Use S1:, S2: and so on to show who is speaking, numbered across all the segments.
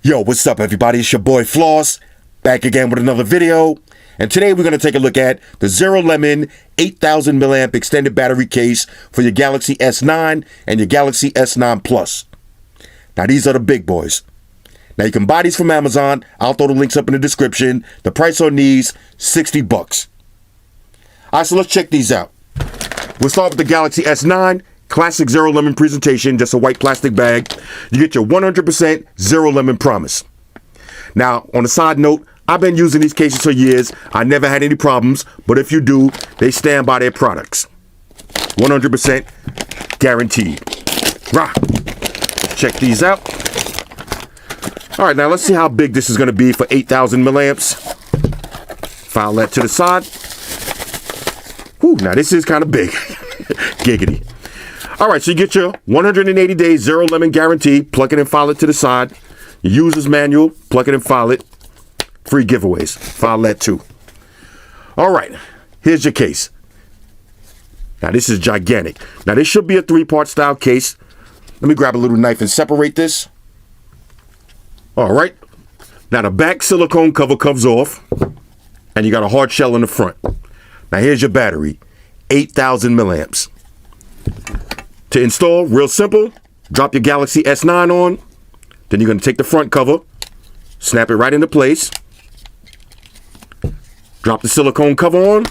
S1: Yo, what's up everybody? It's your boy Floss, back again with another video. And today we're going to take a look at the Zero Lemon 8000 milliamp extended battery case for your Galaxy S9 and your Galaxy S9 Plus. Now these are the big boys. Now you can buy these from Amazon. I'll throw the links up in the description. The price on these, $60. Alright, so let's check these out. We'll start with the Galaxy S9. Classic Zero Lemon presentation, just a white plastic bag. You get your 100% Zero Lemon promise. Now, on a side note, I've been using these cases for years. I never had any problems, but if you do, they stand by their products. 100% guaranteed. Rah! Check these out. All right, now let's see how big this is going to be for 8,000 milliamps. File that to the side. Whew, now this is kind of big. Giggity. All right, so you get your 180 days Zero Lemon guarantee. Plug it and file it to the side. Your user's manual. Plug it and file it. Free giveaways. File that too. All right, here's your case. Now this is gigantic. Now this should be a 3-part style case. Let me grab a little knife and separate this. All right. Now the back silicone cover comes off, and you got a hard shell in the front. Now here's your battery, 8,000 milliamps. To install, real simple. Drop your Galaxy S9 on. Then you're going to take the front cover, snap it right into place. Drop the silicone cover on,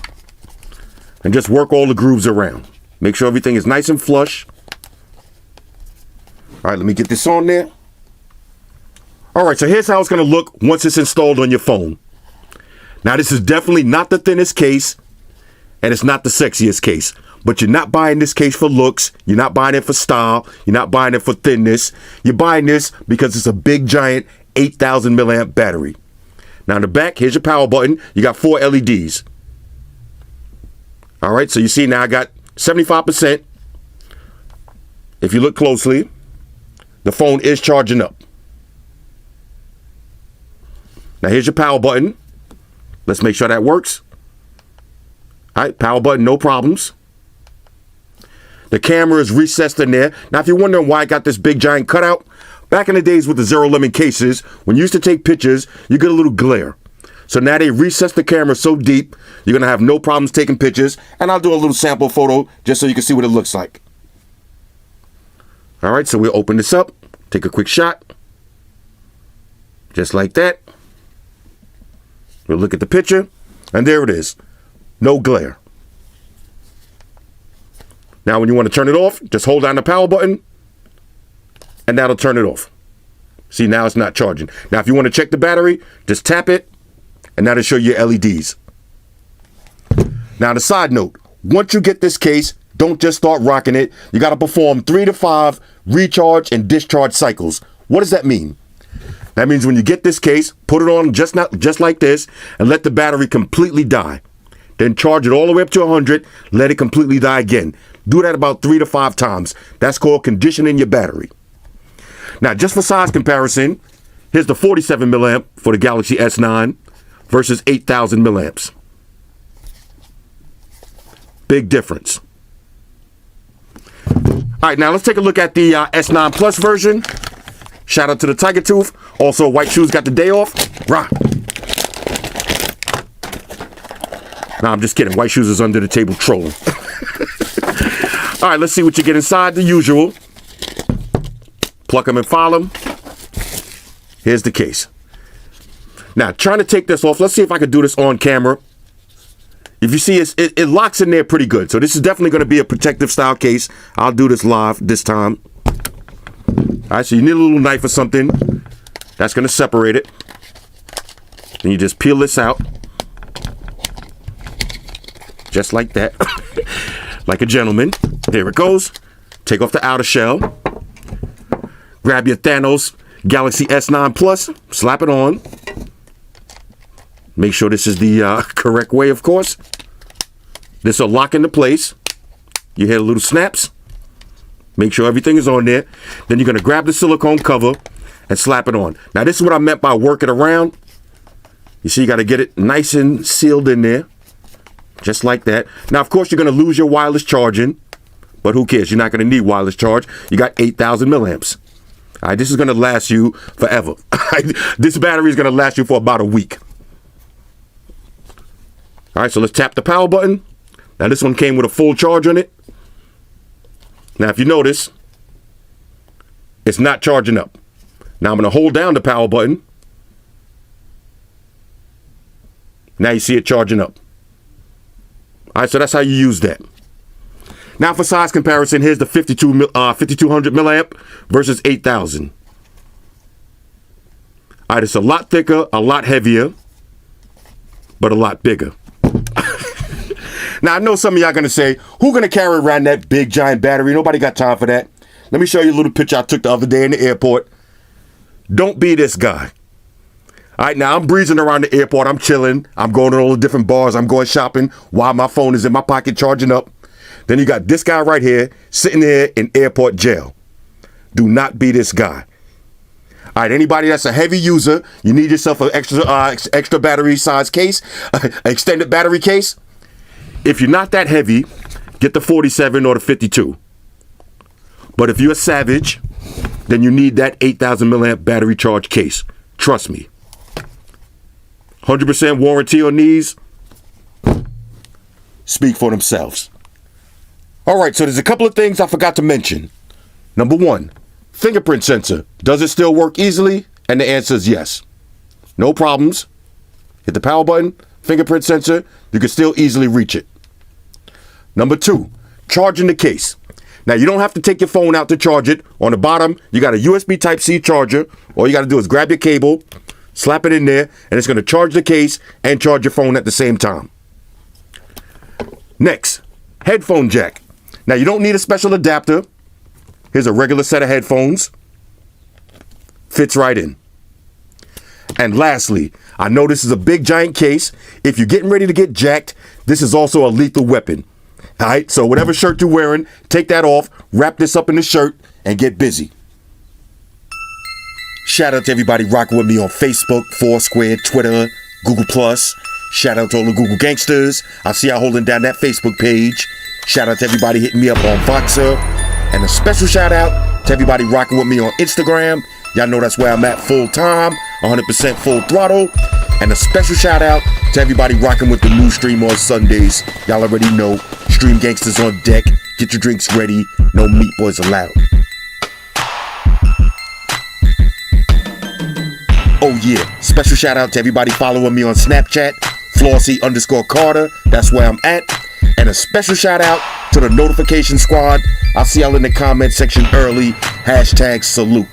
S1: and just work all the grooves around. Make sure everything is nice and flush. All right, let me get this on there. All right, so here's how it's going to look once it's installed on your phone. Now, this is definitely not the thinnest case, and it's not the sexiest case. But you're not buying this case for looks. You're not buying it for style. You're not buying it for thinness. You're buying this because it's a big, giant 8,000 milliamp battery. Now, in the back, here's your power button. You got 4 LEDs. All right, so you see now I got 75%. If you look closely, the phone is charging up. Now, here's your power button. Let's make sure that works. All right, power button, no problems. The camera is recessed in there. Now, if you're wondering why I got this big giant cutout, back in the days with the Zero Lemon cases, when you used to take pictures, you get a little glare. So now they recess the camera so deep, you're going to have no problems taking pictures. And I'll do a little sample photo just so you can see what it looks like. All right, so we'll open this up, take a quick shot. Just like that. We'll look at the picture, and there it is. No glare. Now, when you want to turn it off, just hold down the power button, and that'll turn it off. See, now it's not charging. Now, if you want to check the battery, just tap it, and that'll show you your LEDs. Now, the side note, once you get this case, don't just start rocking it. You got to perform 3 to 5 recharge and discharge cycles. What does that mean? That means when you get this case, put it on just like this, and let the battery completely die. Then charge it all the way up to 100, let it completely die again. Do that about 3 to 5 times. That's called conditioning your battery. Now, just for size comparison, here's the 47 milliamp for the Galaxy S9 versus 8,000 milliamps. Big difference. All right, now let's take a look at the S9 Plus version. Shout out to the Tiger Tooth. Also, White Shoes got the day off. Rah! No, I'm just kidding. White Shoes is under the table trolling. All right, let's see what you get inside. The usual. Plug them and file them. Here's the case. Now, trying to take this off. Let's see if I can do this on camera. If you see, it locks in there pretty good. So this is definitely going to be a protective style case. I'll do this live this time. All right, so you need a little knife or something. That's going to separate it. Then you just peel this out. Just like that. Like a gentleman. There it goes. Take off the outer shell. Grab your Thanos Galaxy S9 Plus. Slap it on. Make sure this is the correct way, of course. This will lock into place. You hear the little snaps. Make sure everything is on there. Then you're going to grab the silicone cover and slap it on. Now, this is what I meant by work it around. You see, you got to get it nice and sealed in there. Just like that. Now, of course, you're going to lose your wireless charging. But who cares? You're not going to need wireless charge. You got 8,000 milliamps. All right, this is going to last you forever. This battery is going to last you for about a week. All right, so let's tap the power button. Now this one came with a full charge on it. Now if you notice, it's not charging up. Now I'm going to hold down the power button. Now you see it charging up. All right, so that's how you use that. Now for size comparison, here's the 5200 milliamp versus 8000. All right, it's a lot thicker, a lot heavier, but a lot bigger. Now, I know some of y'all going to say, who going to carry around that big giant battery? Nobody got time for that. Let me show you a little picture I took the other day in the airport. Don't be this guy. All right, now I'm breezing around the airport. I'm chilling. I'm going to all the different bars. I'm going shopping while my phone is in my pocket charging up. Then you got this guy right here sitting here in airport jail. Do not be this guy. All right, anybody that's a heavy user, you need yourself an extra battery size case, extended battery case. If you're not that heavy, get the 47 or the 52. But if you're a savage, then you need that 8000 milliamp battery charge case. Trust me. 100% warranty on these. Speak for themselves. All right, so there's a couple of things I forgot to mention. Number one, fingerprint sensor. Does it still work easily? And the answer is yes. No problems. Hit the power button, fingerprint sensor, you can still easily reach it. Number two, charging the case. Now, you don't have to take your phone out to charge it. On the bottom, you got a USB Type-C charger. All you got to do is grab your cable, slap it in there, and it's going to charge the case and charge your phone at the same time. Next, headphone jack. Now, you don't need a special adapter. Here's a regular set of headphones. Fits right in. And lastly, I know this is a big giant case. If you're getting ready to get jacked, this is also a lethal weapon. All right, so whatever shirt you're wearing, take that off, wrap this up in the shirt, and get busy. Shout out to everybody rocking with me on Facebook, Foursquare, Twitter, Google+. Shout out to all the Google gangsters. I see y'all holding down that Facebook page. Shout out to everybody hitting me up on Voxer. And a special shout out to everybody rocking with me on Instagram. Y'all know that's where I'm at full time, 100% full throttle. And a special shout out to everybody rocking with the new stream on Sundays. Y'all already know, Stream Gangsters on deck. Get your drinks ready. No meat boys allowed. Oh yeah, special shout out to everybody following me on Snapchat, Flossy_Carter. That's where I'm at. And a special shout out to the notification squad. I'll see y'all in the comment section early. #salute.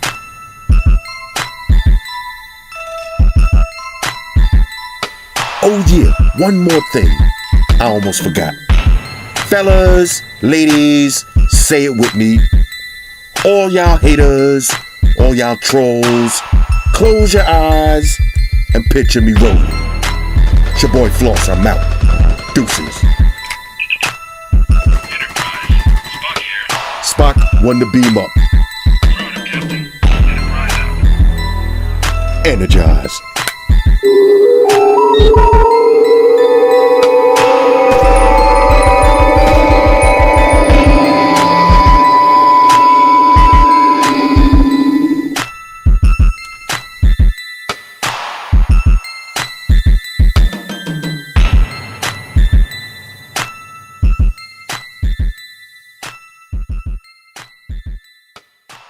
S1: Oh yeah, one more thing. I almost forgot. Fellas, ladies, say it with me. All y'all haters, all y'all trolls, close your eyes and picture me rolling. It's your boy Floss, I'm out. Deuces. Spock, one to beam up. Energize.